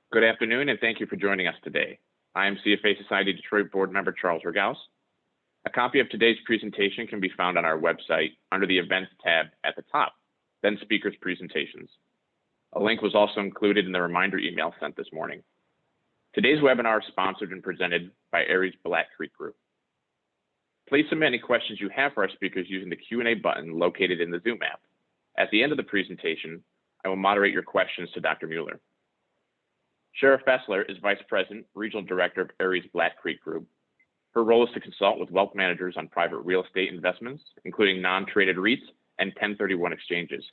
Good afternoon, and thank you for joining us today. I am CFA Society Detroit Board Member Charles Regaus. A copy of today's presentation can be found on our website under the Events tab at the top, then Speakers Presentations. A link was also included in the reminder email sent this morning. Today's webinar is sponsored and presented by Ares Black Creek Group. Please submit any questions you have for our speakers using the Q&A button located in the Zoom app. At the end of the presentation, I will moderate your questions to Dr. Mueller. Shara Fessler is Vice President, Regional Director of Ares Black Creek Group. Her role is to consult with wealth managers on private real estate investments, including non-traded REITs and 1031 exchanges.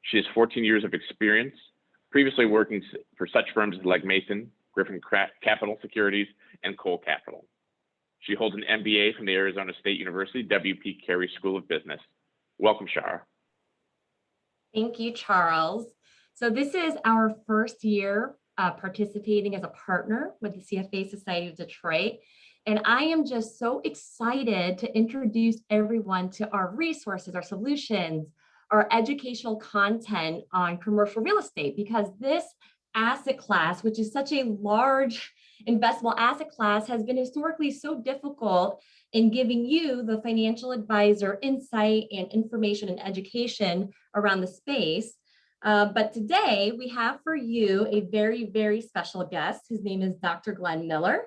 She has 14 years of experience, previously working for such firms as Legg Mason, Griffin Capital Securities, and Cole Capital. She holds an MBA from the Arizona State University W.P. Carey School of Business. Welcome, Shara. Thank you, Charles. So this is our first year participating as a partner with the CFA Society of Detroit. And I am just so excited to introduce everyone to our resources, our solutions, our educational content on commercial real estate, because this asset class, which is such a large investable asset class, has been historically so difficult in giving you, the financial advisor, insight and information and education around the space. But today we have for you a very, very special guest. His name is Dr. Glenn Miller.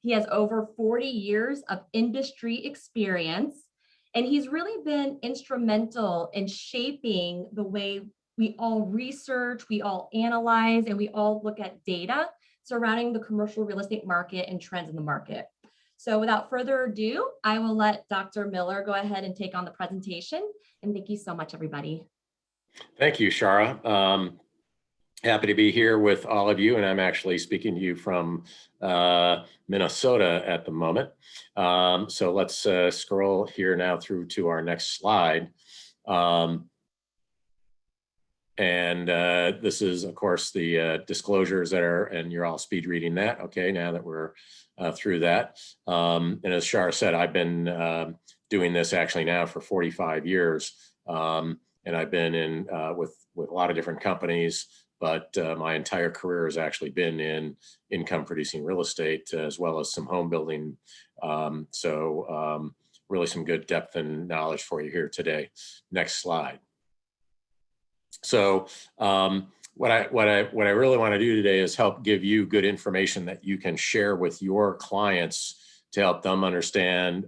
He has over 40 years of industry experience, and he's really been instrumental in shaping the way we all research, we all analyze, and we all look at data surrounding the commercial real estate market and trends in the market. So without further ado, I will let Dr. Miller go ahead and take on the presentation. And thank you so much, everybody. Thank you, Shara. Happy to be here with all of you, and I'm actually speaking to you from Minnesota at the moment. So let's scroll here now through to our next slide. This is, of course, the disclosures that are, and you're all speed reading that. Okay, now that we're through that. And as Shara said, I've been doing this actually now for 45 years. And I've been in with a lot of different companies, but my entire career has actually been in income producing real estate as well as some home building. Really some good depth and knowledge for you here today. Next slide. So what I really want to do today is help give you good information that you can share with your clients to help them understand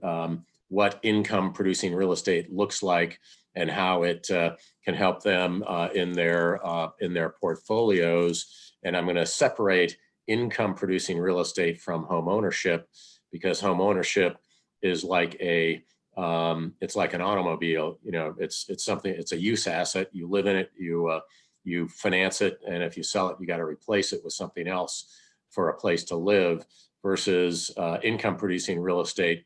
what income producing real estate looks like and how it can help them in their portfolios. And I'm going to separate income producing real estate from home ownership, because home ownership is like it's like an automobile. You know, it's something. It's a use asset. You live in it. You finance it, and if you sell it, you got to replace it with something else for a place to live. Versus income producing real estate,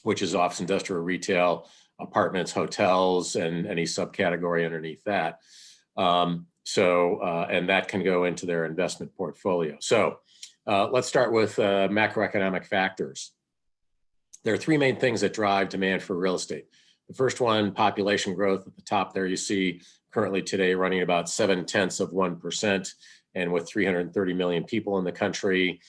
which is office, industrial, retail, apartments, hotels, and any subcategory underneath that. And that can go into their investment portfolio. So let's start with macroeconomic factors. There are three main things that drive demand for real estate. The first one, population growth. At the top there, you see currently today running about 0.7%. And with 330 million people in the country,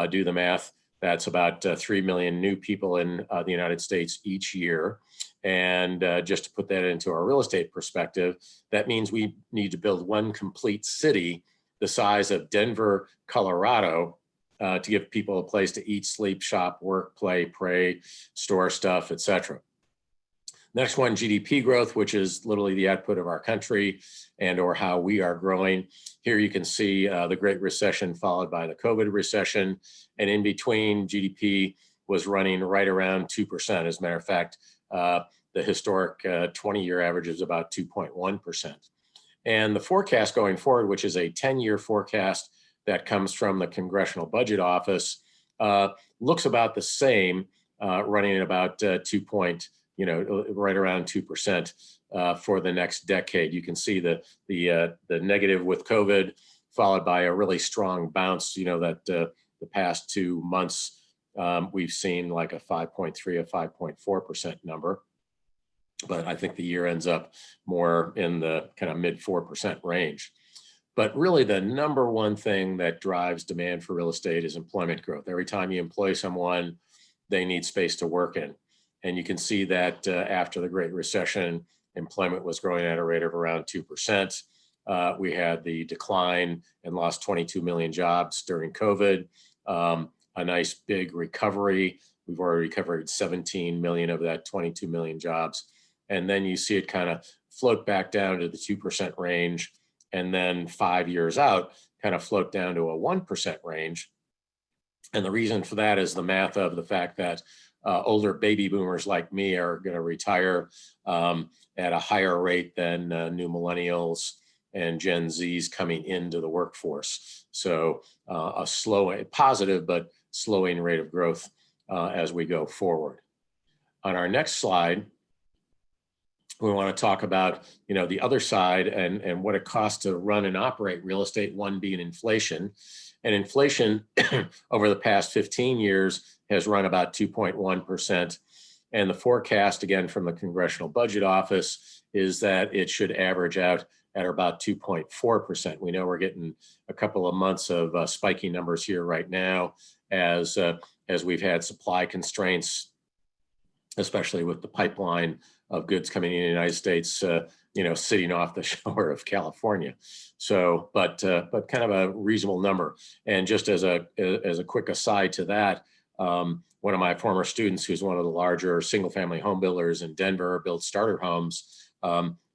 do the math, that's about 3 million new people in the United States each year. And just to put that into our real estate perspective, that means we need to build one complete city the size of Denver, Colorado, to give people a place to eat, sleep, shop, work, play, pray, store stuff, etc. Next one, GDP growth, which is literally the output of our country and or how we are growing. Here you can see the Great Recession followed by the COVID recession. And in between, GDP was running right around 2%. As a matter of fact, the historic 20-year average is about 2.1%. And the forecast going forward, which is a 10-year forecast that comes from the Congressional Budget Office, looks about the same, running at about right around 2% for the next decade. You can see the negative with COVID, followed by a really strong bounce. You know that the past 2 months we've seen like a 5.3, a 5.4% number, but I think the year ends up more in the kind of mid 4% range. But really the number one thing that drives demand for real estate is employment growth. Every time you employ someone, they need space to work in. And you can see that after the Great Recession, employment was growing at a rate of around 2%. We had the decline and lost 22 million jobs during COVID. A nice big recovery. We've already recovered 17 million of that 22 million jobs. And then you see it kind of float back down to the 2% range. And then 5 years out, kind of float down to a 1% range. And the reason for that is the math of the fact that older baby boomers like me are going to retire at a higher rate than new millennials and Gen Zs coming into the workforce. So a slow, positive, but slowing rate of growth as we go forward. On our next slide, we want to talk about, the other side and what it costs to run and operate real estate, one being inflation. And inflation over the past 15 years has run about 2.1%. And the forecast, again, from the Congressional Budget Office is that it should average out at about 2.4%. We know we're getting a couple of months of spiky numbers here right now as we've had supply constraints, especially with the pipeline of goods coming in the United States, sitting off the shore of California. So, but kind of a reasonable number. And just as a quick aside to that, one of my former students, who's one of the larger single-family home builders in Denver, built starter homes.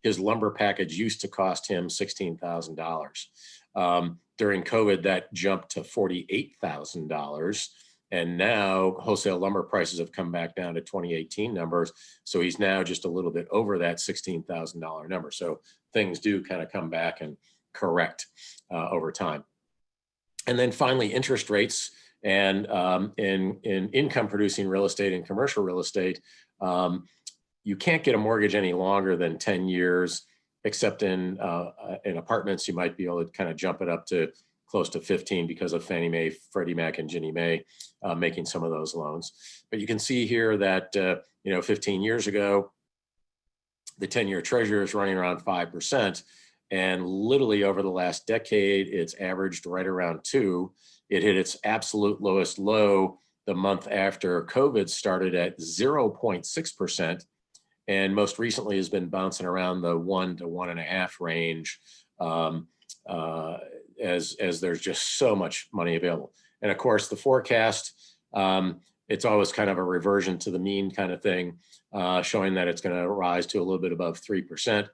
His lumber package used to cost him $16,000. During COVID, that jumped to $48,000. And now wholesale lumber prices have come back down to 2018 numbers. So he's now just a little bit over that $16,000 number. So things do kind of come back and correct over time. And then finally, interest rates. And in income producing real estate and commercial real estate, you can't get a mortgage any longer than 10 years, except in apartments, you might be able to kind of jump it up to close to 15 because of Fannie Mae, Freddie Mac, and Ginnie Mae making some of those loans. But you can see here that 15 years ago, the 10-year treasury is running around 5%, and literally over the last decade, it's averaged right around 2%. It hit its absolute lowest low the month after COVID started at 0.6%, and most recently has been bouncing around the 1 to 1.5 range. As there's just so much money available. And of course, the forecast, it's always kind of a reversion to the mean kind of thing, showing that it's going to rise to a little bit above 3%.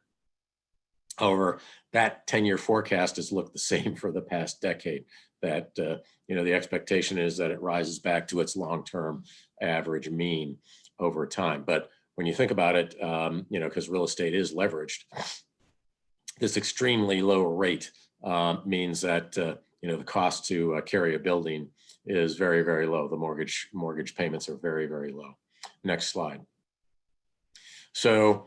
However, that 10-year forecast has looked the same for the past decade, that the expectation is that it rises back to its long-term average mean over time. But when you think about it, because real estate is leveraged, this extremely low rate means that the cost to carry a building is very, very low. The mortgage payments are very, very low. Next slide. So,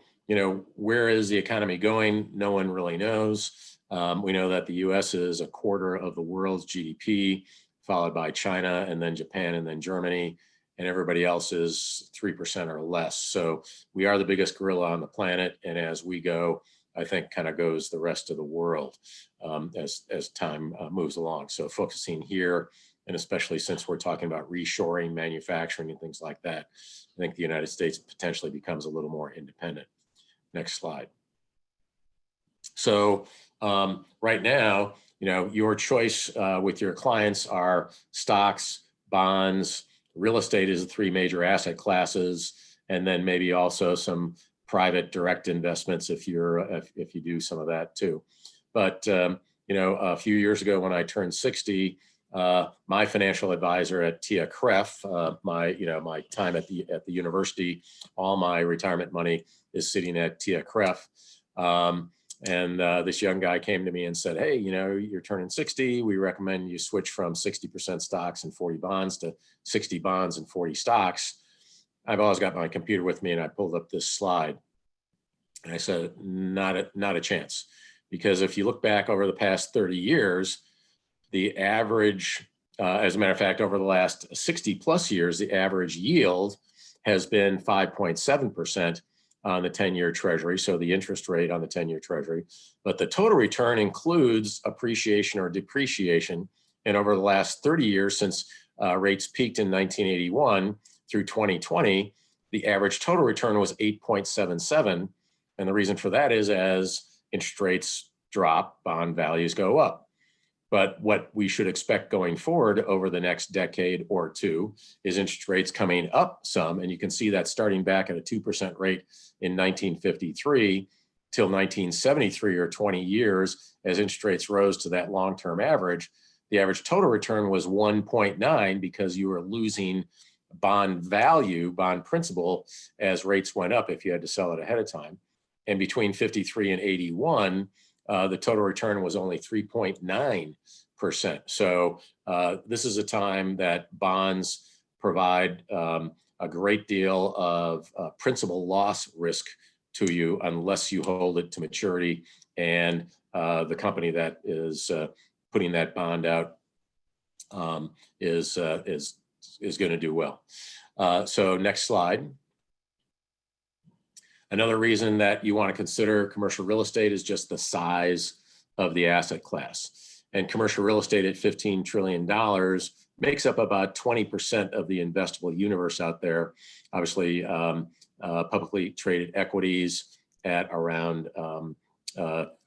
where is the economy going? No one really knows. We know that the US is a quarter of the world's GDP, followed by China, and then Japan, and then Germany, and everybody else is 3% or less. So we are the biggest gorilla on the planet, and as we go, I think kind of goes the rest of the world as time moves along. So focusing here, and especially since we're talking about reshoring manufacturing and things like that, I think the United States potentially becomes a little more independent. Next slide. So right now, your choice with your clients are stocks, bonds, real estate is the 3 major asset classes, and then maybe also some private direct investments if you do some of that too. But a few years ago when I turned 60, my financial advisor at TIAA-CREF, my time at the university, all my retirement money is sitting at TIAA-CREF. And this young guy came to me and said, hey, you're turning 60. We recommend you switch from 60% stocks and 40 bonds to 60 bonds and 40 stocks. I've always got my computer with me, and I pulled up this slide. And I said, not a chance. Because if you look back over the past 30 years, the average, as a matter of fact, over the last 60 plus years, the average yield has been 5.7%. on the 10-year treasury, so the interest rate on the 10-year treasury, but the total return includes appreciation or depreciation. And over the last 30 years, since rates peaked in 1981 through 2020, the average total return was 8.77. And the reason for that is as interest rates drop, bond values go up. But what we should expect going forward over the next decade or two is interest rates coming up some. And you can see that starting back at a 2% rate in 1953 till 1973, or 20 years, as interest rates rose to that long-term average, the average total return was 1.9 because you were losing bond value, bond principal, as rates went up if you had to sell it ahead of time. And between 53 and 81, the total return was only 3.9%. So this is a time that bonds provide a great deal of principal loss risk to you unless you hold it to maturity, and the company that is putting that bond out is going to do well. So next slide. Another reason that you want to consider commercial real estate is just the size of the asset class. And commercial real estate at $15 trillion makes up about 20% of the investable universe out there. Obviously, publicly traded equities at around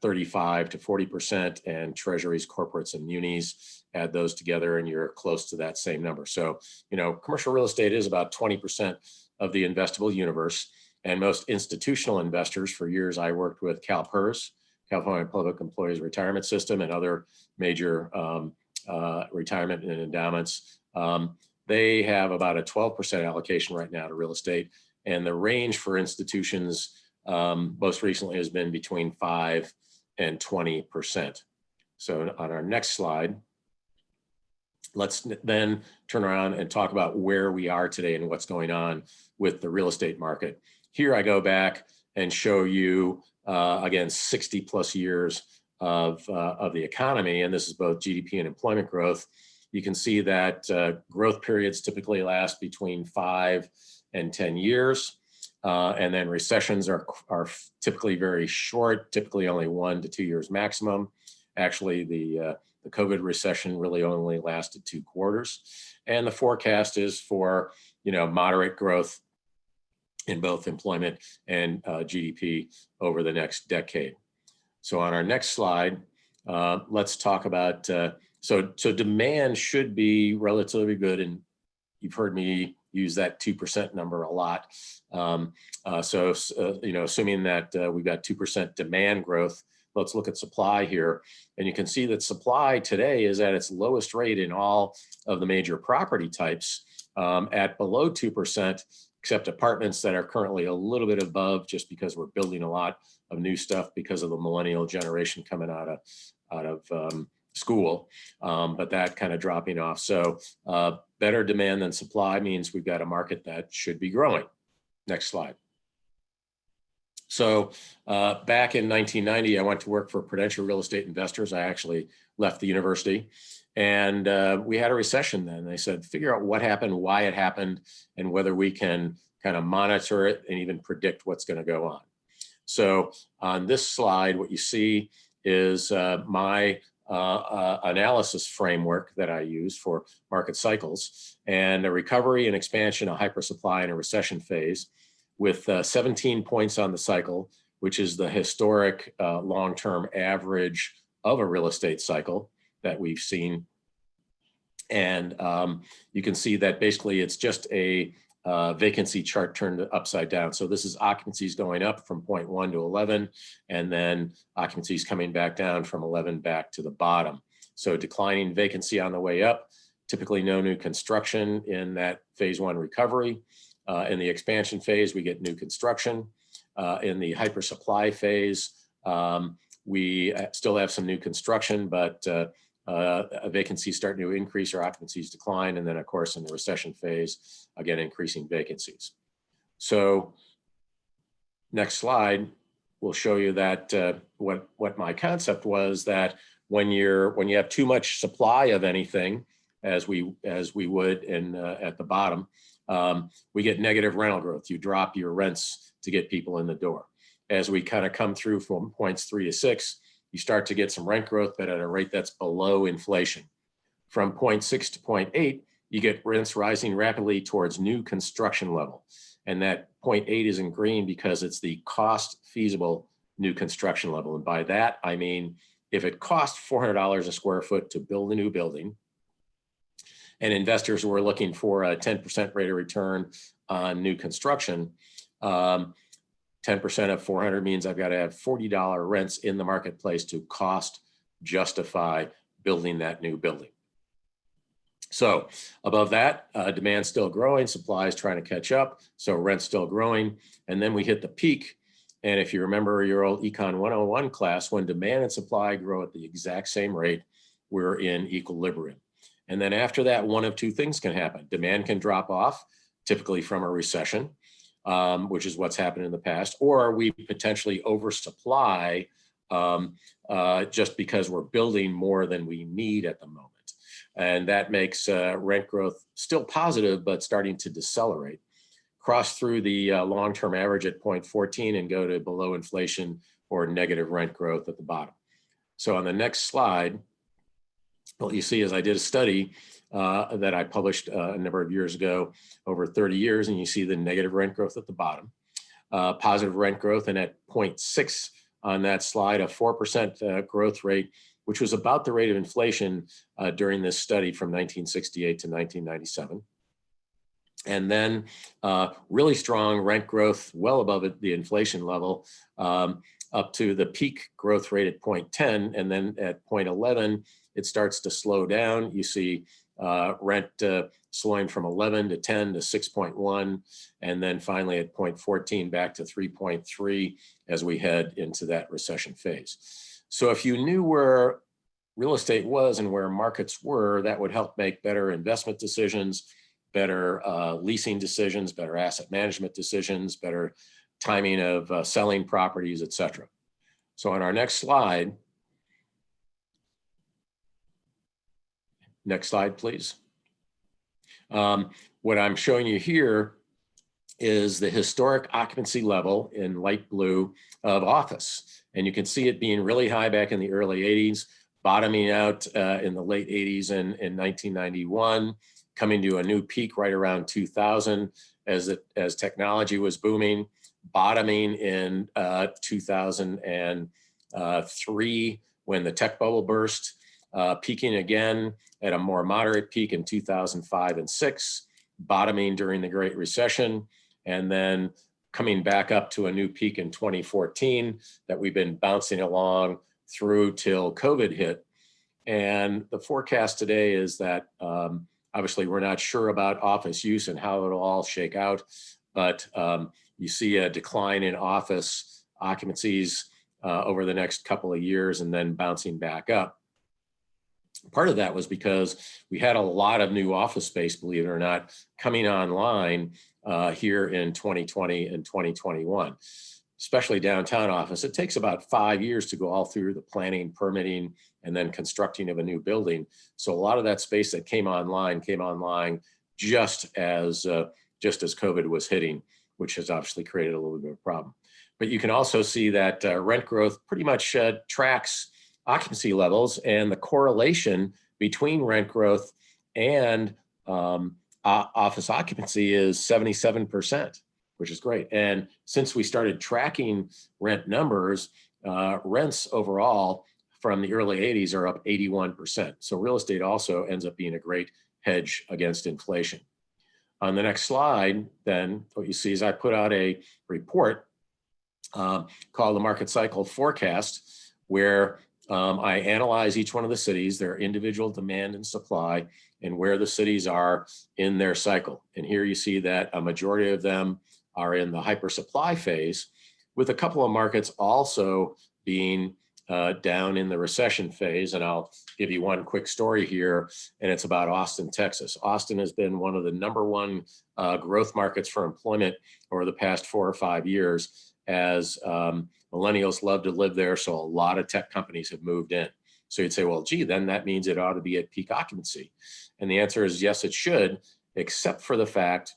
35 to 40%, and treasuries, corporates, and munis, add those together and you're close to that same number. So, commercial real estate is about 20% of the investable universe. And most institutional investors, for years I worked with CalPERS, California Public Employees Retirement System, and other major retirement and endowments. They have about a 12% allocation right now to real estate. And the range for institutions most recently has been between 5 and 20%. So on our next slide, let's then turn around and talk about where we are today and what's going on with the real estate market. Here I go back and show you, again, 60 plus years of the economy, and this is both GDP and employment growth. You can see that growth periods typically last between 5 and 10 years. And then recessions are typically very short, typically only 1 to 2 years maximum. Actually, the COVID recession really only lasted 2 quarters. And the forecast is for, moderate growth in both employment and GDP over the next decade. So on our next slide, let's talk about, so demand should be relatively good, and you've heard me use that 2% number a lot. Assuming that we've got 2% demand growth, let's look at supply here. And you can see that supply today is at its lowest rate in all of the major property types, at below 2%, except apartments that are currently a little bit above, just because we're building a lot of new stuff because of the millennial generation coming out of school, but that kind of dropping off. So better demand than supply means we've got a market that should be growing. Next slide. So back in 1990, I went to work for Prudential Real Estate Investors. I actually left the university, and we had a recession then. They said, figure out what happened, why it happened, and whether we can kind of monitor it and even predict what's going to go on. So on this slide, what you see is my analysis framework that I use for market cycles, and a recovery and expansion, a hypersupply, and a recession phase, with 17 points on the cycle, which is the historic long-term average of a real estate cycle that we've seen. And you can see that basically it's just a vacancy chart turned upside down. So this is occupancies going up from 0.1 to 11, and then occupancies coming back down from 11 back to the bottom. So declining vacancy on the way up, typically no new construction in that phase 1 recovery. In the expansion phase, we get new construction. In the hypersupply phase, we still have some new construction, but vacancies start to increase or occupancies decline. And then, of course, in the recession phase, again, increasing vacancies. So next slide will show you that what my concept was, that when you have too much supply of anything, as we would at the bottom, we get negative rental growth. You drop your rents to get people in the door. As we kind of come through from points 3 to 6, you start to get some rent growth, but at a rate that's below inflation. From point 6 to point 8, you get rents rising rapidly towards new construction level. And that point 8 is in green because it's the cost feasible new construction level. And by that, I mean, if it costs $400 a square foot to build a new building, and investors were looking for a 10% rate of return on new construction, 10% of 400 means I've got to have $40 rents in the marketplace to cost justify building that new building. So above that, demand's still growing, supply is trying to catch up, so rent's still growing. And then we hit the peak. And if you remember your old Econ 101 class, when demand and supply grow at the exact same rate, we're in equilibrium. And then after that, one of two things can happen. Demand can drop off, typically from a recession, which is what's happened in the past, or we potentially oversupply just because we're building more than we need at the moment. And that makes rent growth still positive, but starting to decelerate. Cross through the long-term average at 0.14 and go to below inflation or negative rent growth at the bottom. So on the next slide, what you see is I did a study that I published a number of years ago, over 30 years, and you see the negative rent growth at the bottom, positive rent growth, and at 0.6 on that slide, a 4% growth rate, which was about the rate of inflation during this study from 1968 to 1997. And then really strong rent growth, well above the inflation level, up to the peak growth rate at 0.10. And then at 0.11, it starts to slow down. You see rent slowing from 11 to 10 to 6.1. And then finally at 0.14 back to 3.3 as we head into that recession phase. So if you knew where real estate was and where markets were, that would help make better investment decisions, better leasing decisions, better asset management decisions, better timing of selling properties, et cetera. So on our next slide, next slide, please. What I'm showing you here is the historic occupancy level in light blue of office. And you can see it being really high back in the early 80s, bottoming out in the late 80s and in 1991, coming to a new peak right around 2000 as technology was booming, bottoming in 2003 when the tech bubble burst, peaking again at a more moderate peak in 2005 and 6, bottoming during the Great Recession, and then coming back up to a new peak in 2014 that we've been bouncing along through till COVID hit. And the forecast today is that obviously we're not sure about office use and how it'll all shake out, but you see a decline in office occupancies over the next couple of years and then bouncing back up. Part of that was because we had a lot of new office space, believe it or not, coming online here in 2020 and 2021, especially downtown office. It takes about 5 years to go all through the planning, permitting, and then constructing of a new building. So a lot of that space that came online just as COVID was hitting, which has obviously created a little bit of a problem. But you can also see that rent growth pretty much tracks occupancy levels, and the correlation between rent growth and office occupancy is 77%, which is great. And since we started tracking rent numbers, rents overall from the early 80s are up 81%. So real estate also ends up being a great hedge against inflation. On the next slide, then, what you see is I put out a report called the Market Cycle Forecast, where I analyze each one of the cities, their individual demand and supply, and where the cities are in their cycle. And here you see that a majority of them are in the hypersupply phase, with a couple of markets also being down in the recession phase. And I'll give you one quick story here, and it's about Austin, Texas. Austin has been one of the #1 growth markets for employment over the past 4 or 5 years, as millennials love to live there, so a lot of tech companies have moved in. So you'd say, well, gee, then that means it ought to be at peak occupancy. And the answer is yes, it should, except for the fact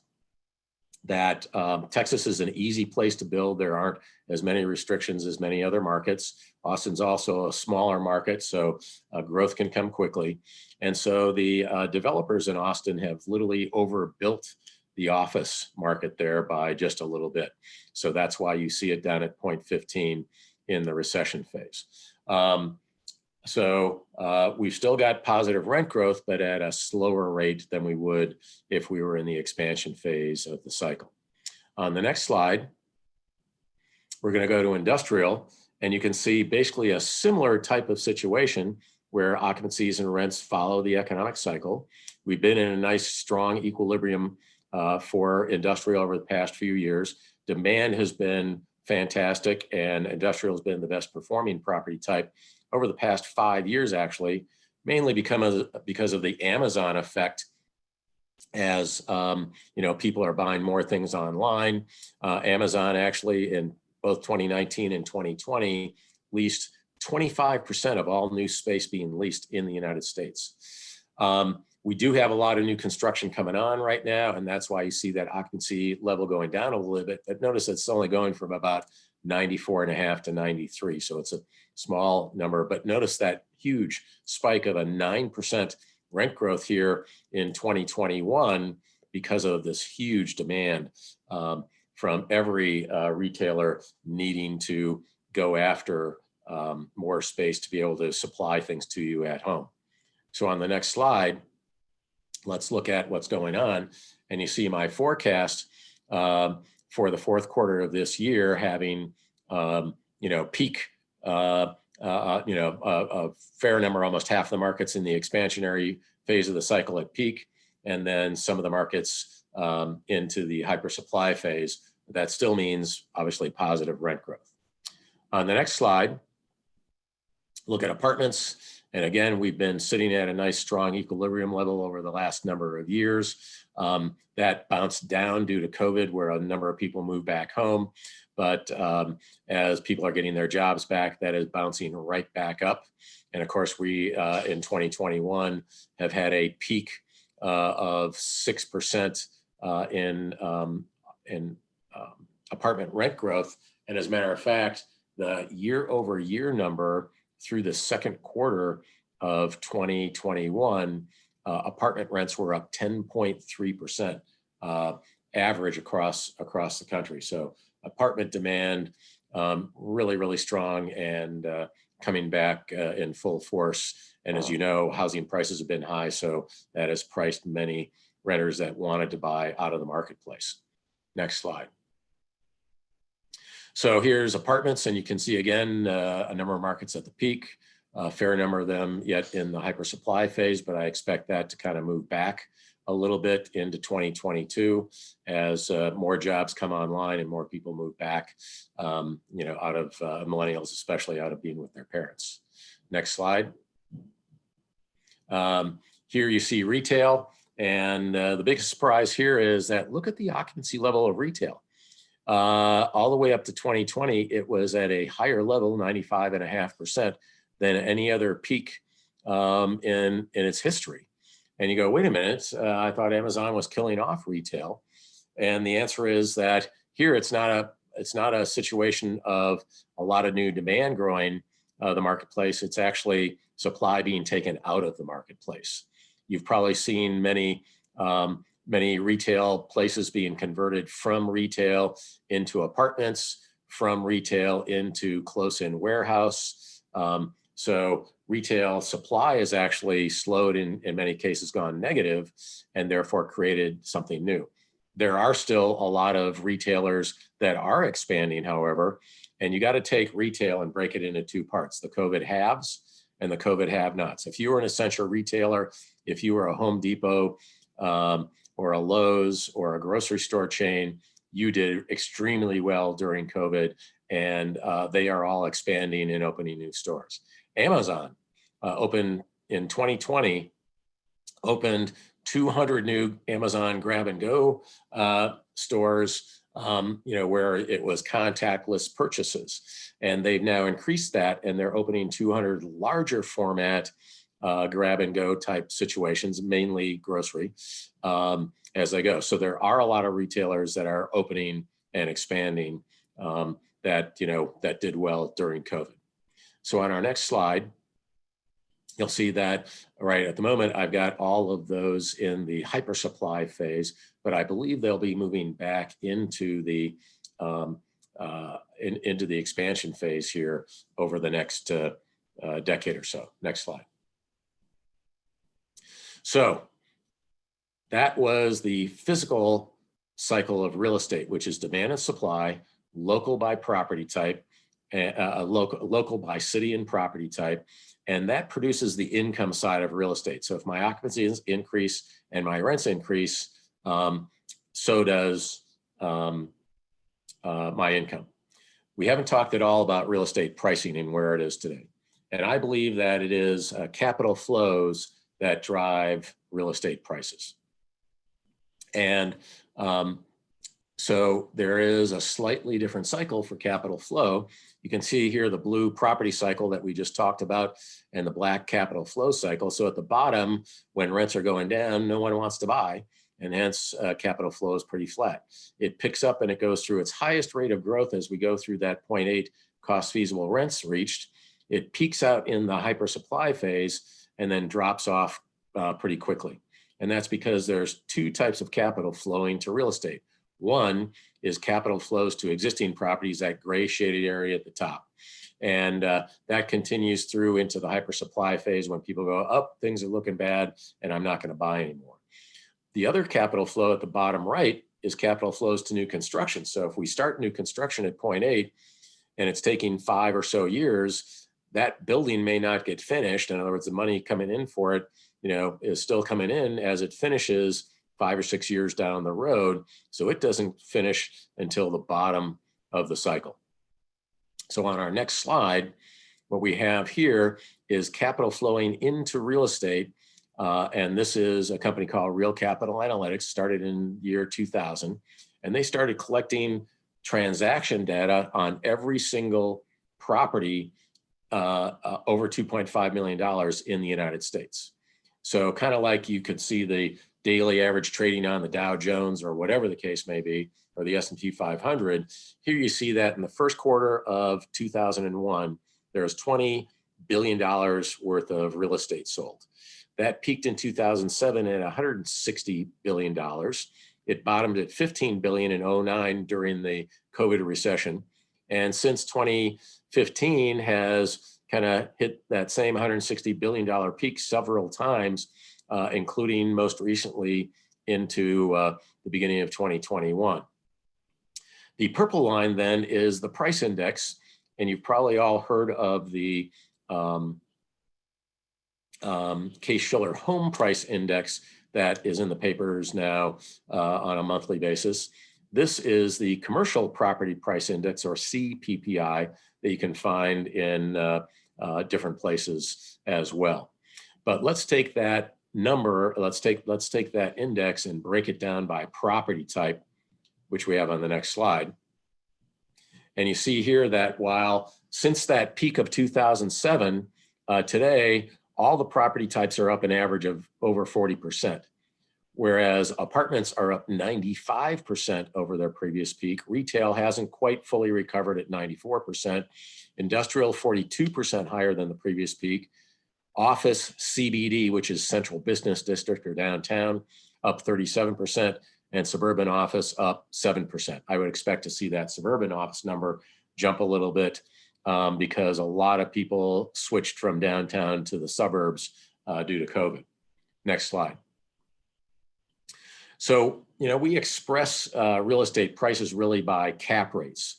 that Texas is an easy place to build. There aren't as many restrictions as many other markets. Austin's also a smaller market, so growth can come quickly. And so the developers in Austin have literally overbuilt the office market there by just a little bit. So that's why you see it down at 0.15 in the recession phase. We've still got positive rent growth, but at a slower rate than we would if we were in the expansion phase of the cycle. On the next slide, we're going to go to industrial, and you can see basically a similar type of situation where occupancies and rents follow the economic cycle. We've been in a nice, strong equilibrium for industrial over the past few years. Demand has been fantastic, and industrial has been the best performing property type over the past 5 years, actually, mainly because of the Amazon effect. As people are buying more things online. Amazon actually in both 2019 and 2020 leased 25% of all new space being leased in the United States. We do have a lot of new construction coming on right now, and that's why you see that occupancy level going down a little bit. But notice it's only going from about 94.5 to 93. So it's a small number, but notice that huge spike of a 9% rent growth here in 2021 because of this huge demand from every retailer needing to go after more space to be able to supply things to you at home. So on the next slide, let's look at what's going on. And you see my forecast for the fourth quarter of this year having, peak, a fair number, almost half the markets in the expansionary phase of the cycle at peak, and then some of the markets into the hypersupply phase. That still means obviously positive rent growth. On the next slide, look at apartments. And again, we've been sitting at a nice strong equilibrium level over the last number of years. That bounced down due to COVID, where a number of people moved back home. But as people are getting their jobs back, that is bouncing right back up. And of course, we in 2021 have had a peak of 6% in apartment rent growth. And as a matter of fact, the year-over-year number through the second quarter of 2021, apartment rents were up 10.3% average across the country. So apartment demand really, really strong and coming back in full force. And as you know, housing prices have been high, so that has priced many renters that wanted to buy out of the marketplace. Next slide. So here's apartments, and you can see again a number of markets at the peak, a fair number of them yet in the hypersupply phase, but I expect that to kind of move back a little bit into 2022 as more jobs come online and more people move back, out of millennials, especially out of being with their parents. Next slide. Here you see retail, and the biggest surprise here is that look at the occupancy level of retail. All the way up to 2020, it was at a higher level, 95.5%, than any other peak in its history. And you go, wait a minute, I thought Amazon was killing off retail. And the answer is that here it's not a situation of a lot of new demand growing the marketplace. It's actually supply being taken out of the marketplace. You've probably seen many retail places being converted from retail into apartments, from retail into close-in warehouse. So retail supply has actually slowed in many cases, gone negative, and therefore created something new. There are still a lot of retailers that are expanding, however, and you got to take retail and break it into two parts, the COVID haves and the COVID have-nots. If you were an essential retailer, if you were a Home Depot, or a Lowe's or a grocery store chain, you did extremely well during COVID, and they are all expanding and opening new stores. Amazon opened in 2020, opened 200 new Amazon grab and go stores where it was contactless purchases. And they've now increased that, and they're opening 200 larger format grab and go type situations, mainly grocery, as they go. So there are a lot of retailers that are opening and expanding that did well during COVID. So on our next slide, you'll see that right at the moment, I've got all of those in the hypersupply phase, but I believe they'll be moving back into the into the expansion phase here over the next decade or so. Next slide. So that was the physical cycle of real estate, which is demand and supply, local by property type, local by city and property type, and that produces the income side of real estate. So if my occupancy increase and my rents increase, so does my income. We haven't talked at all about real estate pricing and where it is today. And I believe that it is capital flows that drive real estate prices. And so there is a slightly different cycle for capital flow. You can see here the blue property cycle that we just talked about and the black capital flow cycle. So at the bottom, when rents are going down, no one wants to buy, and hence capital flow is pretty flat. It picks up and it goes through its highest rate of growth as we go through that 0.8 cost feasible rents reached. It peaks out in the hypersupply phase and then drops off pretty quickly. And that's because there's two types of capital flowing to real estate. One is capital flows to existing properties, that gray shaded area at the top. And that continues through into the hypersupply phase when people go, oh, things are looking bad and I'm not going to buy anymore. The other capital flow at the bottom right is capital flows to new construction. So if we start new construction at 0.8 and it's taking 5 or so years, that building may not get finished. In other words, the money coming in for it, is still coming in as it finishes 5 or 6 years down the road. So it doesn't finish until the bottom of the cycle. So on our next slide, what we have here is capital flowing into real estate. And this is a company called Real Capital Analytics, started in year 2000. And they started collecting transaction data on every single property over $2.5 million in the United States. So kind of like you could see the daily average trading on the Dow Jones or whatever the case may be, or the S&P 500, here you see that in the first quarter of 2001, there was $20 billion worth of real estate sold. That peaked in 2007 at $160 billion. It bottomed at $15 billion in 2009 during the COVID recession. And since 2015 has kind of hit that same $160 billion peak several times, including most recently into the beginning of 2021. The purple line then is the price index, and you've probably all heard of the Case-Shiller Home Price Index that is in the papers now on a monthly basis. This is the Commercial Property Price Index, or CPPI, that you can find in different places as well. But let's take that number, let's take that index and break it down by property type, which we have on the next slide. And you see here that while since that peak of 2007, today, all the property types are up an average of over 40%. Whereas apartments are up 95% over their previous peak. Retail hasn't quite fully recovered at 94%. Industrial, 42% higher than the previous peak. Office, CBD, which is central business district or downtown, up 37%, and suburban office up 7%. I would expect to see that suburban office number jump a little bit because a lot of people switched from downtown to the suburbs due to COVID. Next slide. So, we express real estate prices really by cap rates.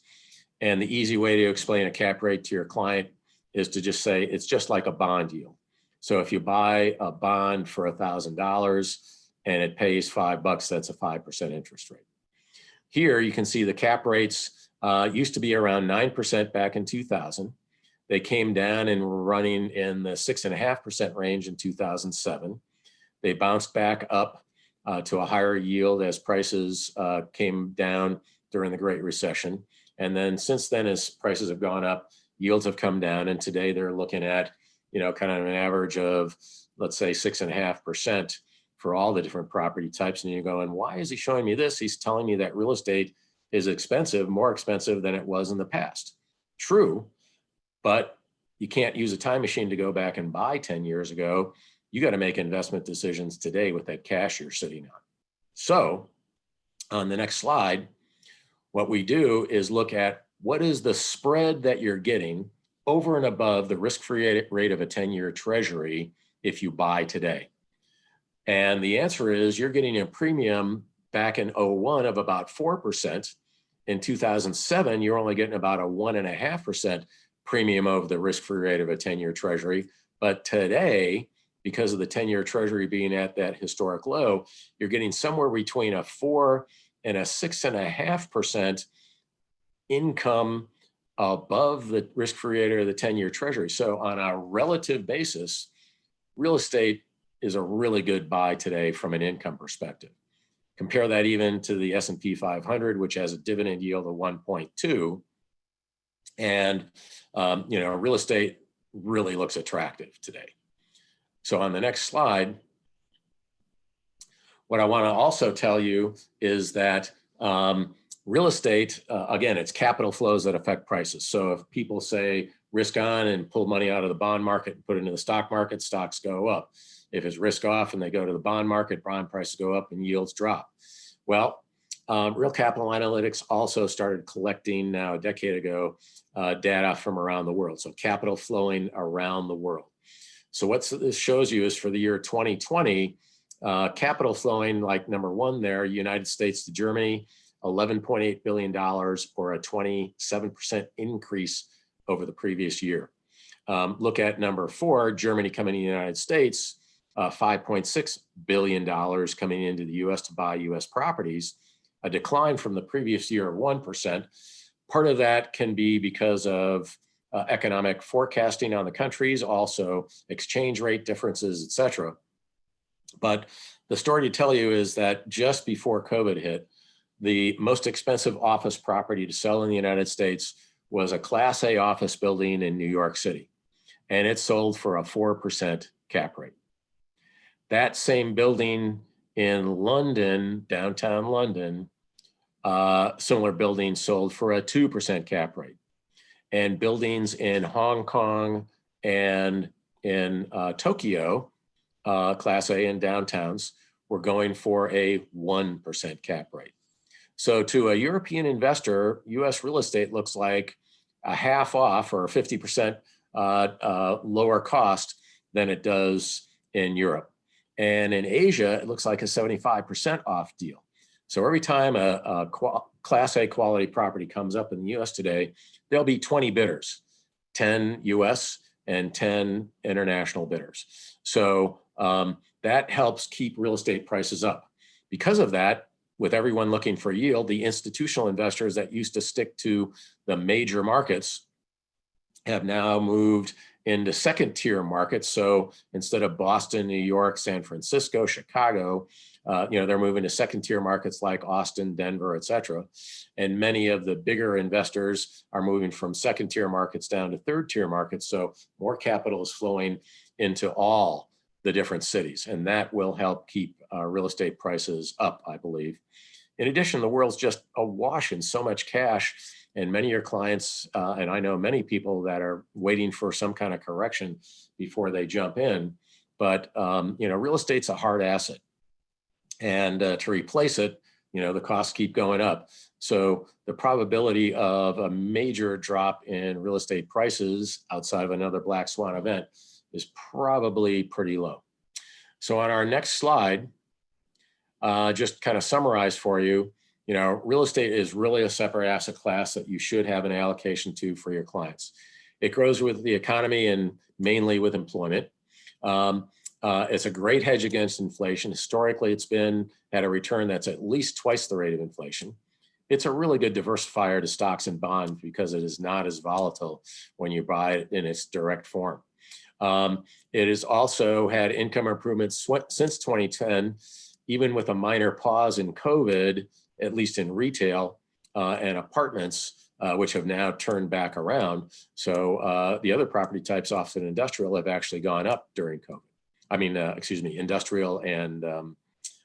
And the easy way to explain a cap rate to your client is to just say it's just like a bond yield. So if you buy a bond for $1,000 and it pays $5, that's a 5% interest rate. Here you can see the cap rates used to be around 9% back in 2000. They came down and were running in the 6.5% range in 2007. They bounced back up to a higher yield as prices came down during the Great Recession. And then since then, as prices have gone up, yields have come down. And today they're looking at, kind of an average of, let's say, 6.5% for all the different property types. And you're going, why is he showing me this? He's telling me that real estate is expensive, more expensive than it was in the past. True, but you can't use a time machine to go back and buy 10 years ago. You got to make investment decisions today with that cash you're sitting on. So on the next slide, what we do is look at what is the spread that you're getting over and above the risk-free rate of a 10-year treasury if you buy today. And the answer is you're getting a premium back in 01 of about 4%. In 2007, you're only getting about a 1.5% premium over the risk-free rate of a 10-year treasury. But today, because of the 10-year treasury being at that historic low, you're getting somewhere between a 4 and a 6.5% income above the risk-free rate of the 10-year treasury. So on a relative basis, real estate is a really good buy today from an income perspective. Compare that even to the S&P 500, which has a dividend yield of 1.2. And, real estate really looks attractive today. So on the next slide, what I want to also tell you is that real estate, again, it's capital flows that affect prices. So if people say risk on and pull money out of the bond market and put it into the stock market, stocks go up. If it's risk off and they go to the bond market, bond prices go up and yields drop. Well, Real Capital Analytics also started collecting now a decade ago data from around the world. So capital flowing around the world. So what this shows you is for the year 2020, capital flowing, like number one there, United States to Germany, $11.8 billion, or a 27% increase over the previous year. Look at number four, Germany coming to the United States, $5.6 billion coming into the US to buy US properties, a decline from the previous year of 1%. Part of that can be because of economic forecasting on the countries, also exchange rate differences, et cetera. But the story to tell you is that just before COVID hit, the most expensive office property to sell in the United States was a Class A office building in New York City, and it sold for a 4% cap rate. That same building in London, downtown London, similar buildings sold for a 2% cap rate. And buildings in Hong Kong and in Tokyo, Class A and downtowns, were going for a 1% cap rate. So to a European investor, US real estate looks like a half off or 50% lower cost than it does in Europe. And in Asia, it looks like a 75% off deal. So every time a Class A quality property comes up in the US today, there'll be 20 bidders, 10 US and 10 international bidders. So that helps keep real estate prices up. Because of that, with everyone looking for yield, the institutional investors that used to stick to the major markets have now moved into second tier markets. So instead of Boston, New York, San Francisco, Chicago, they're moving to second tier markets like Austin, Denver, et cetera. And many of the bigger investors are moving from second tier markets down to third tier markets. So more capital is flowing into all the different cities, and that will help keep real estate prices up, I believe. In addition, the world's just awash in so much cash, and many of your clients, and I know many people that are waiting for some kind of correction before they jump in, but real estate's a hard asset. And to replace it, the costs keep going up. So the probability of a major drop in real estate prices outside of another black swan event is probably pretty low. So on our next slide, just kind of summarize for you, real estate is really a separate asset class that you should have an allocation to for your clients. It grows with the economy and mainly with employment. It's a great hedge against inflation. Historically, it's been at a return that's at least twice the rate of inflation. It's a really good diversifier to stocks and bonds because it is not as volatile when you buy it in its direct form. It has also had income improvements since 2010, even with a minor pause in COVID, at least in retail. and apartments, which have now turned back around. So the other property types, office and industrial, have actually gone up during COVID. I mean, excuse me, industrial and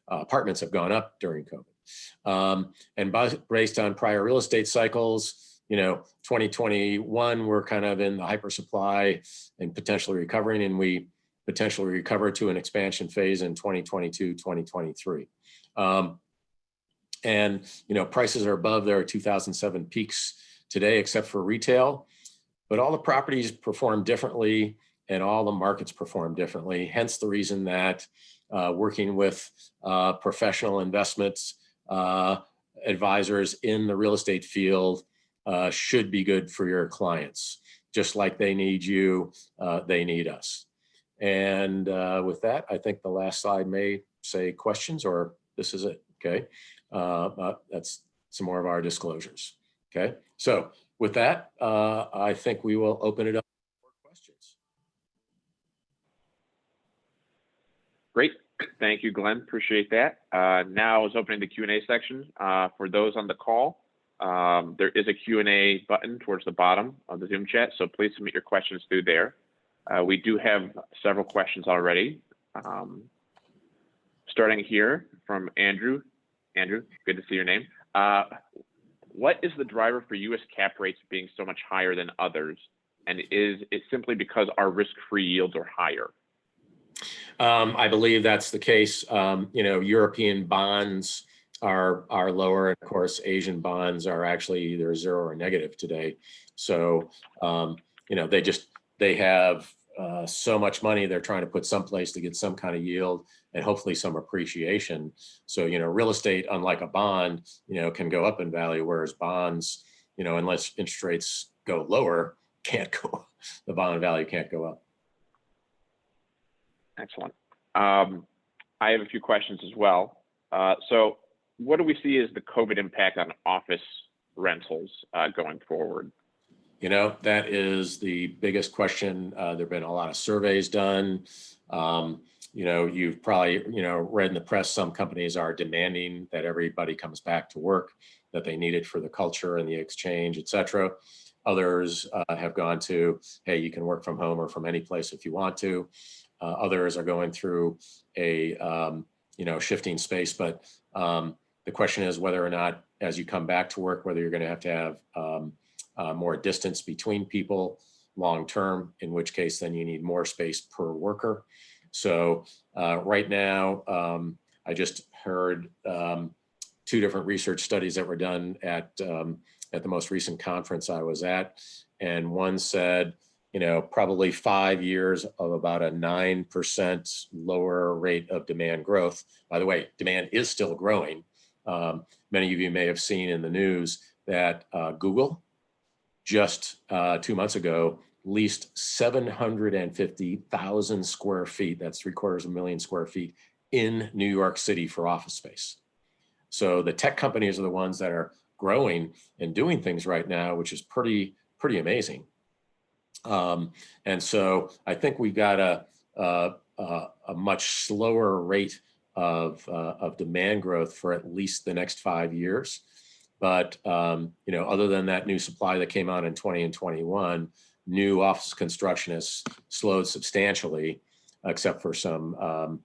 apartments have gone up during COVID. And based on prior real estate cycles, 2021, we're kind of in the hyper supply and potentially recovering, and we potentially recover to an expansion phase in 2022, 2023. And prices are above their 2007 peaks today, except for retail, but all the properties perform differently and all the markets perform differently. Hence the reason that working with professional investments advisors in the real estate field should be good for your clients. Just like they need you, they need us. And with that, I think the last slide may say questions, or this is it, okay? That's some more of our disclosures, okay? So with that, I think we will open it up for questions. Great. Thank you, Glenn. Appreciate that. Now is opening the Q&A section. For those on the call, there is a Q&A button towards the bottom of the Zoom chat, so please submit your questions through there. We do have several questions already. Starting here from Andrew. Andrew, good to see your name. What is the driver for U.S. cap rates being so much higher than others? And is it simply because our risk-free yields are higher? I believe that's the case. European bonds are lower. And of course, Asian bonds are actually either zero or negative today. So, they have so much money they're trying to put someplace to get some kind of yield and hopefully some appreciation. So, real estate, unlike a bond, can go up in value, whereas bonds, unless interest rates go lower, the bond value can't go up. Excellent. I have a few questions as well. So what do we see as the COVID impact on office rentals going forward? That is the biggest question. There've been a lot of surveys done. You've probably, read in the press, some companies are demanding that everybody comes back to work, that they need it for the culture and the exchange, et cetera. Others have gone to, hey, you can work from home or from any place if you want to. Others are going through a, shifting space. But the question is whether or not, as you come back to work, whether you're going to have more distance between people long term, in which case then you need more space per worker. So right now, I just heard 2 different research studies that were done at the most recent conference I was at. And one said, probably 5 years of about a 9% lower rate of demand growth. By the way, demand is still growing. Many of you may have seen in the news that Google just 2 months ago leased 750,000 square feet, that's 750,000 square feet, in New York City for office space. So the tech companies are the ones that are growing and doing things right now, which is pretty amazing. And so I think we got a much slower rate of demand growth for at least the next 5 years. But other than that new supply that came out in 20 and 21, new office construction has slowed substantially, except for some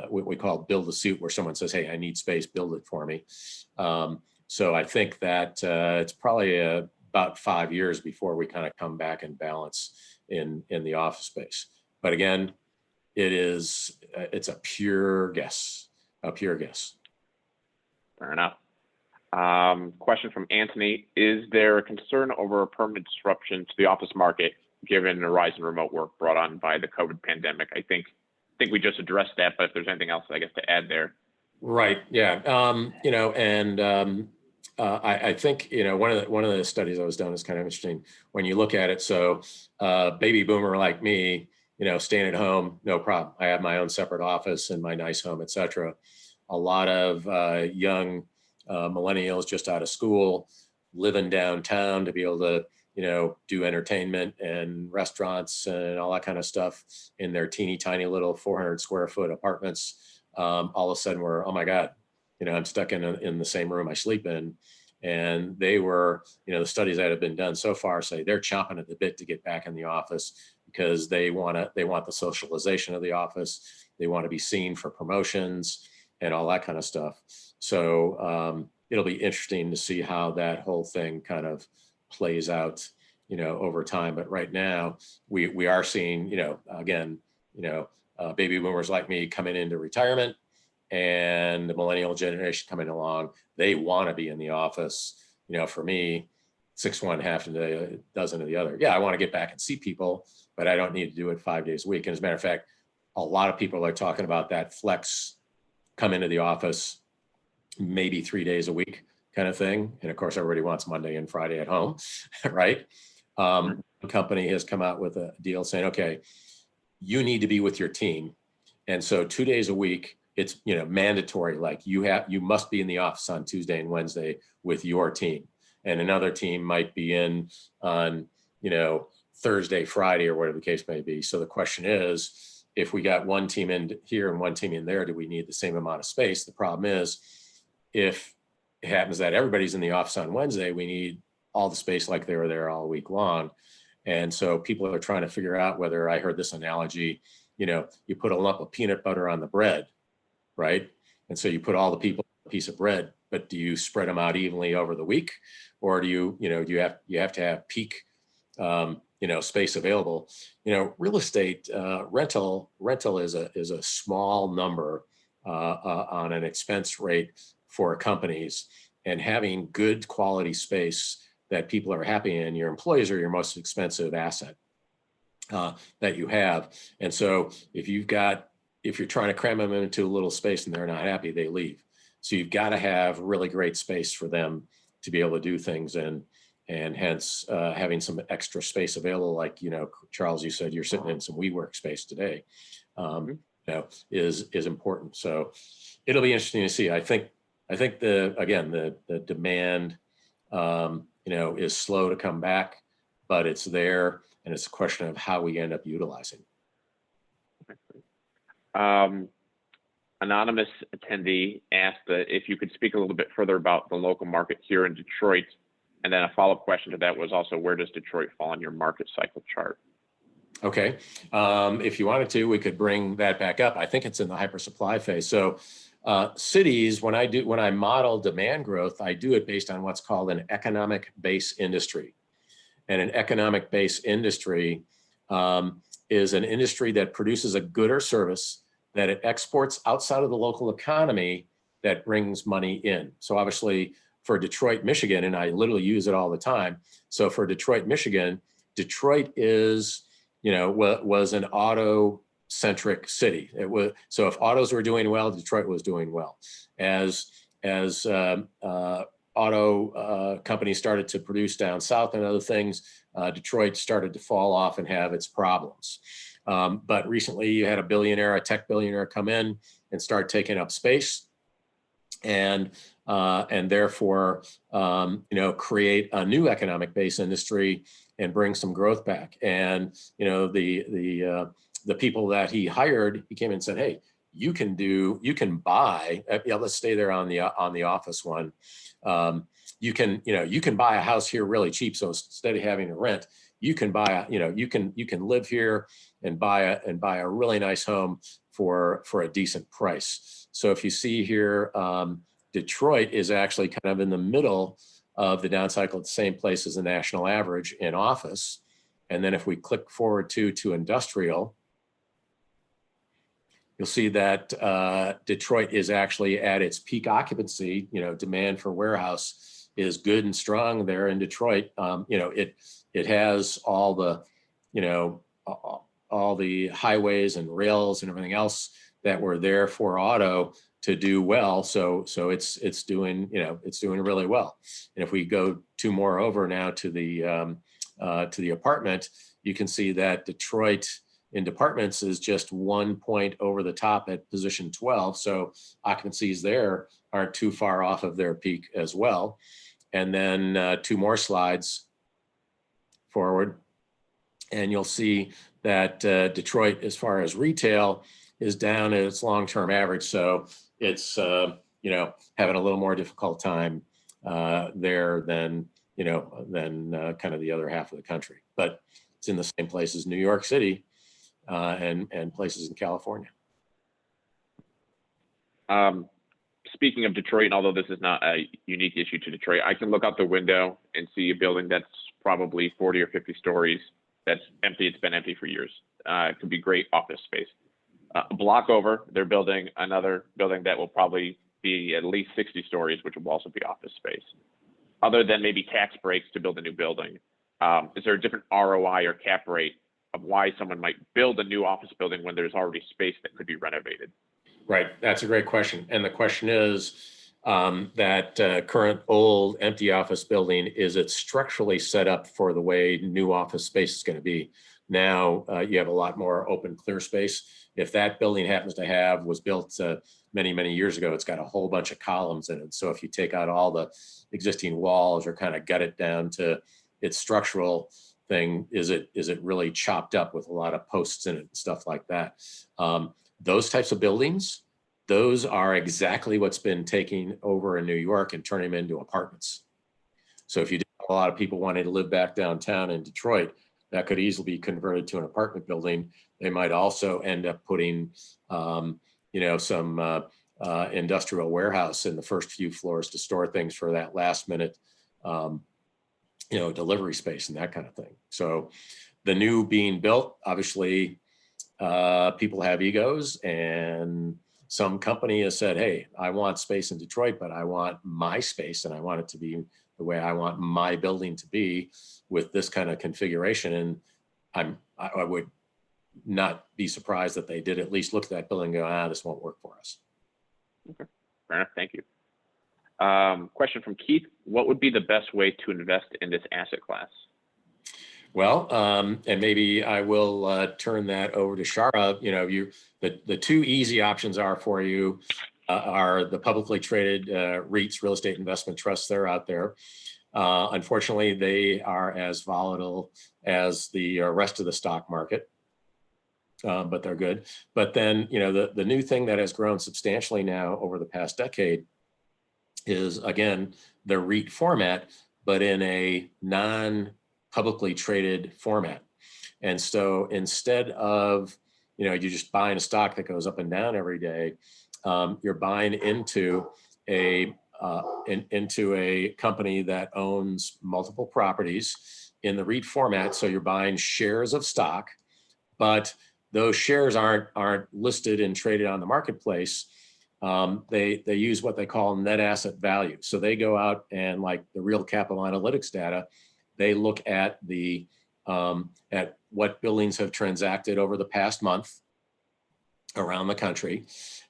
what we call build to suit, where someone says, "Hey, I need space, build it for me." So I think that it's probably about 5 years before we kind of come back and balance in the office space. But again, it's a pure guess, Fair enough. Question from Anthony: is there a concern over a permanent disruption to the office market given the rise in remote work brought on by the COVID pandemic? I think we just addressed that, but if there's anything else, I guess, to add there. Right. Yeah. I think, one of the studies I was done is kind of interesting when you look at it. So baby boomer like me, staying at home, no problem. I have my own separate office and my nice home, et cetera. A lot of young millennials just out of school, living downtown to be able to, do entertainment and restaurants and all that kind of stuff in their teeny tiny little 400 square foot apartments. All of a sudden we're, oh my God, I'm stuck in the same room I sleep in. And they were, the studies that have been done so far say they're chomping at the bit to get back in the office because they want the socialization of the office. They want to be seen for promotions and all that kind of stuff. So it'll be interesting to see how that whole thing kind of plays out, over time. But right now we are seeing, again, baby boomers like me coming into retirement, and the millennial generation coming along. They want to be in the office. For me, 6 one, half a dozen of the other. Yeah, I want to get back and see people, but I don't need to do it 5 days a week. And as a matter of fact, a lot of people are talking about that flex, come into the office maybe 3 days a week kind of thing. And of course, everybody wants Monday and Friday at home, right? One company has come out with a deal saying, okay, you need to be with your team. And so 2 days a week, it's mandatory. Like you must be in the office on Tuesday and Wednesday with your team. And another team might be in on, Thursday, Friday, or whatever the case may be. So the question is, if we got one team in here and one team in there, do we need the same amount of space? The problem is, if it happens that everybody's in the office on Wednesday, we need all the space like they were there all week long. And so people are trying to figure out whether, I heard this analogy, you put a lump of peanut butter on the bread, right? And so you put all the people on a piece of bread, but do you spread them out evenly over the week? Or do you have to have peak, space available? Real estate rental is a small number on an expense rate for companies, and having good quality space that people are happy in. Your employees are your most expensive asset that you have. And so if you're trying to cram them into a little space and they're not happy, they leave. So you've got to have really great space for them to be able to do things in, and hence having some extra space available. Like, Charles, you said you're sitting in some WeWork space today, is important. So it'll be interesting to see. I think the demand, is slow to come back, but it's there, and it's a question of how we end up utilizing. Anonymous attendee asked if you could speak a little bit further about the local market here in Detroit. And then a follow-up question to that was also, where does Detroit fall on your market cycle chart? Okay. If you wanted to, we could bring that back up. I think it's in the hypersupply phase. So cities, when I model demand growth, I do it based on what's called an economic base industry. And an economic base industry is an industry that produces a good or service that it exports outside of the local economy that brings money in. So obviously for Detroit, Michigan, and I literally use it all the time. So for Detroit, Michigan, Detroit is, was an auto-centric city. It was, so if autos were doing well, Detroit was doing well. As auto companies started to produce down south and other things, Detroit started to fall off and have its problems. But recently you had a tech billionaire come in and start taking up space, and therefore, create a new economic base industry and bring some growth back. And, the people that he hired, he came in and said, hey, you can buy, let's stay there on the office one. You can buy a house here really cheap. So instead of having to rent, you can buy, you can live here and buy a really nice home for a decent price. So if you see here, Detroit is actually kind of in the middle of the down cycle at the same place as the national average in office. And then if we click forward to industrial, you'll see that Detroit is actually at its peak occupancy. Demand for warehouse is good and strong there in Detroit. It has all the highways and rails and everything else that were there for auto to do well. So it's doing really well. And if we go 2 more over now to the apartment, you can see that Detroit in departments is just 1 point over the top at position 12. So occupancies there aren't too far off of their peak as well. And then 2 more slides forward, and you'll see that Detroit, as far as retail, is down at its long-term average. So it's having a little more difficult time there than, kind of the other half of the country. But it's in the same place as New York City and places in California. Speaking of Detroit, and although this is not a unique issue to Detroit, I can look out the window and see a building that's probably 40 or 50 stories that's empty. It's been empty for years. It could be great office space. A block over, they're building another building that will probably be at least 60 stories, which will also be office space. Other than maybe tax breaks to build a new building, is there a different ROI or cap rate of why someone might build a new office building when there's already space that could be renovated? Right, that's a great question. And the question is that current old empty office building, is it structurally set up for the way new office space is going to be? Now you have a lot more open, clear space. If that building was built many, many years ago, it's got a whole bunch of columns in it. So if you take out all the existing walls or kind of gut it down to its structural thing, is it really chopped up with a lot of posts in it and stuff like that? Those types of buildings, those are exactly what's been taking over in New York and turning them into apartments. So if you have a lot of people wanting to live back downtown in Detroit, that could easily be converted to an apartment building. They might also end up putting, some industrial warehouse in the first few floors to store things for that last minute, delivery space and that kind of thing. So the new being built, obviously, people have egos, and some company has said, hey, I want space in Detroit, but I want my space and I want it to be the way I want my building to be with this kind of configuration. And I would not be surprised that they did at least look at that building and go, this won't work for us. Okay, fair enough, thank you. Question from Keith, what would be the best way to invest in this asset class? Well, and maybe I will turn that over to Shara. The two easy options for you are the publicly traded REITs, real estate investment trusts. They're out there. Unfortunately, they are as volatile as the rest of the stock market, but they're good. But then, the new thing that has grown substantially now over the past decade is, again, the REIT format, but in a non-publicly traded format. And so instead of, you're just buying a stock that goes up and down every day, you're buying into a company that owns multiple properties in the REIT format. So you're buying shares of stock, but those shares aren't listed and traded on the marketplace. They use what they call net asset value. So they go out and, like the Real Capital Analytics data, they look at at what buildings have transacted over the past month around the country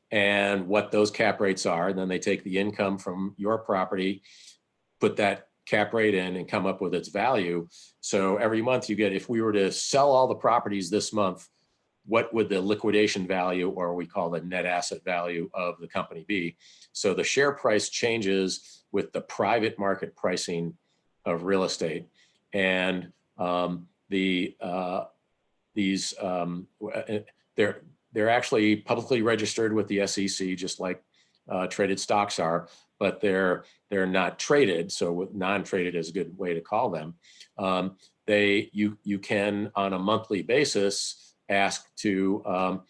and what those cap rates are. And then they take the income from your property, put that cap rate in, and come up with its value. So every month you get, if we were to sell all the properties this month, what would the liquidation value, or we call the net asset value, of the company be? So the share price changes with the private market pricing of real estate. And they're actually publicly registered with the SEC, just like traded stocks are, but they're not traded. So non-traded is a good way to call them. You can, on a monthly basis, ask to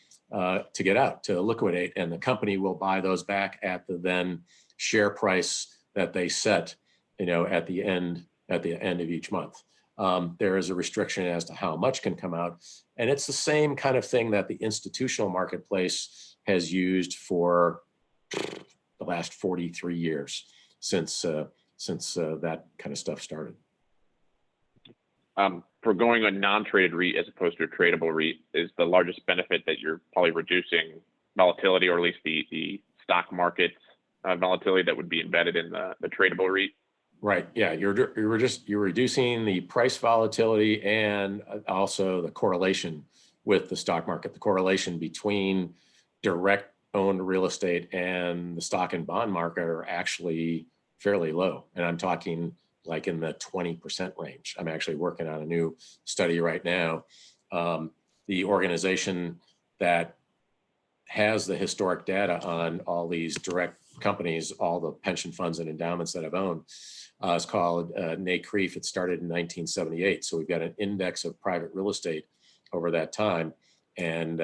get out, to liquidate, and the company will buy those back at the then share price that they set, at the end of each month. There is a restriction as to how much can come out. And it's the same kind of thing that the institutional marketplace has used for the last 43 years since that kind of stuff started. For going a non-traded REIT as opposed to a tradable REIT, is the largest benefit that you're probably reducing volatility, or at least the stock market volatility that would be embedded in the tradable REIT? Right. Yeah. You're reducing the price volatility and also the correlation with the stock market. The correlation between direct owned real estate and the stock and bond market are actually fairly low. And I'm talking like in the 20% range. I'm actually working on a new study right now. The organization that has the historic data on all these direct companies, all the pension funds and endowments that I've owned. It's called NACREIF. It started in 1978. So we've got an index of private real estate over that time. And,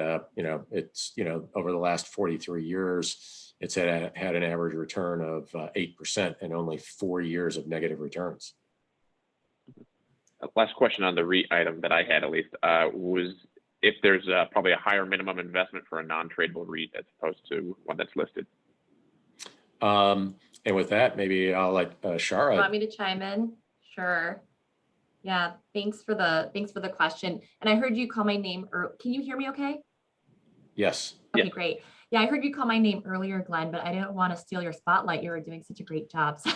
it's, over the last 43 years, it's had an average return of 8% and only 4 years of negative returns. Last question on the REIT item that I had, at least, was if there's probably a higher minimum investment for a non-tradable REIT as opposed to one that's listed. And with that, maybe I'll let Shara. You want me to chime in? Sure. Yeah, thanks for the question. And I heard you call my name. Can you hear me okay? Yes. Okay, Yeah. great. Yeah, I heard you call my name earlier, Glenn, but I didn't want to steal your spotlight. You were doing such a great job. So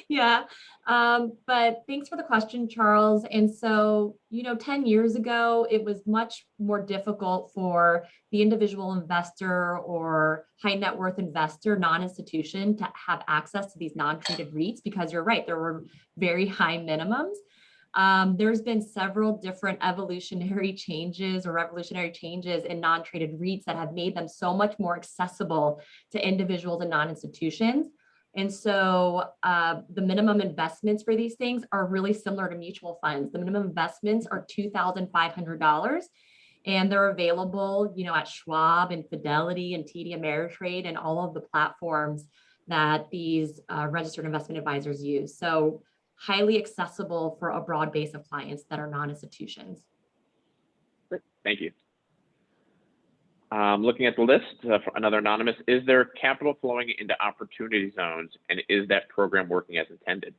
yeah, but thanks for the question, Charles. And so, 10 years ago, it was much more difficult for the individual investor or high net worth investor, non-institution, to have access to these non-traded REITs, because you're right, there were very high minimums. There's been several different evolutionary changes or revolutionary changes in non-traded REITs that have made them so much more accessible to individuals and non-institutions. And so the minimum investments for these things are really similar to mutual funds. The minimum investments are $2,500, and they're available, at Schwab and Fidelity and TD Ameritrade and all of the platforms that these registered investment advisors use. So highly accessible for a broad base of clients that are non-institutions. Great. Thank you. Looking at the list for another anonymous, is there capital flowing into opportunity zones, and is that program working as intended?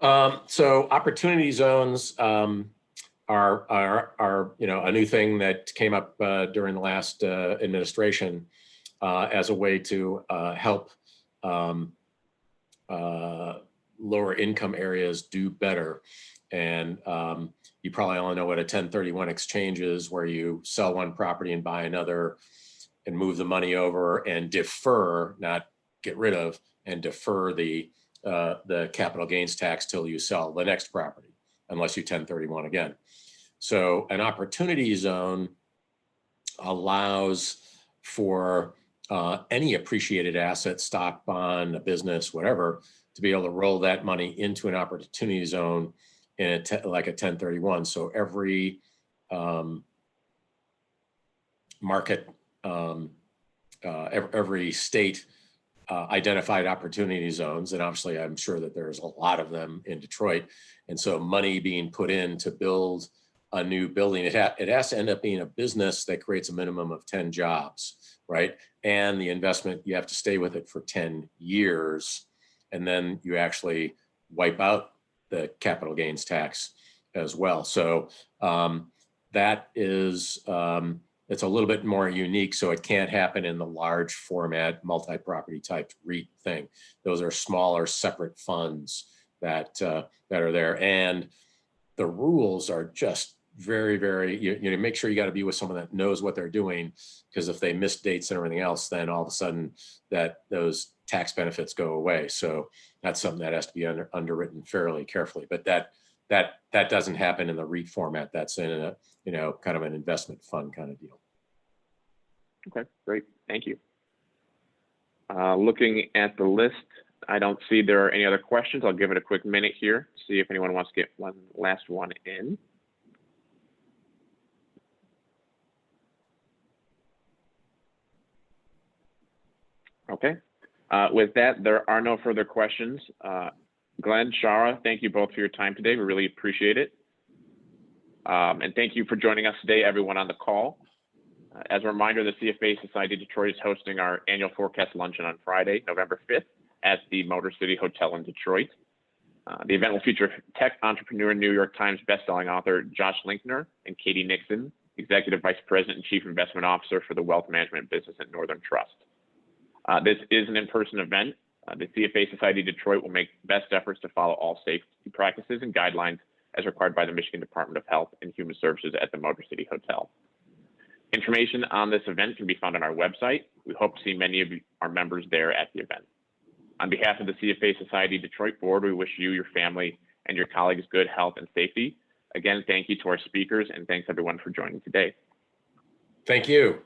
So opportunity zones are a new thing that came up during the last administration as a way to help lower income areas do better. And you probably all know what a 1031 exchange is, where you sell one property and buy another and move the money over and defer, not get rid of, and defer the capital gains tax till you sell the next property, unless you 1031 again. So an opportunity zone allows for any appreciated asset, stock, bond, a business, whatever, to be able to roll that money into an opportunity zone in like a 1031. So every market, every state identified opportunity zones, and obviously I'm sure that there's a lot of them in Detroit. And so money being put in to build a new building, it has to end up being a business that creates a minimum of 10 jobs, right? And the investment, you have to stay with it for 10 years. And then you actually wipe out the capital gains tax as well. So that is, it's a little bit more unique. So it can't happen in the large format, multi-property type REIT thing. Those are smaller, separate funds that are there. And the rules are just very, very, you make sure you got to be with someone that knows what they're doing, because if they miss dates and everything else, then all of a sudden those tax benefits go away. So that's something that has to be underwritten fairly carefully. But that doesn't happen in the REIT format. That's in a kind of an investment fund kind of deal. Okay, great, thank you. Looking at the list, I don't see there are any other questions. I'll give it a quick minute here, see if anyone wants to get one last one in. Okay, with that, there are no further questions. Glenn, Shara, thank you both for your time today. We really appreciate it. And thank you for joining us today, everyone on the call. As a reminder, the CFA Society Detroit is hosting our annual forecast luncheon on Friday, November 5th at the Motor City Hotel in Detroit. The event will feature tech entrepreneur and New York Times bestselling author Josh Linkner and Katie Nixon, Executive Vice President and Chief Investment Officer for the Wealth Management Business at Northern Trust. This is an in-person event. The CFA Society Detroit will make best efforts to follow all safety practices and guidelines as required by the Michigan Department of Health and Human Services at the Motor City Hotel. Information on this event can be found on our website. We hope to see many of our members there at the event. On behalf of the CFA Society Detroit Board, we wish you, your family, and your colleagues good health and safety. Again, thank you to our speakers, and thanks everyone for joining today. Thank you.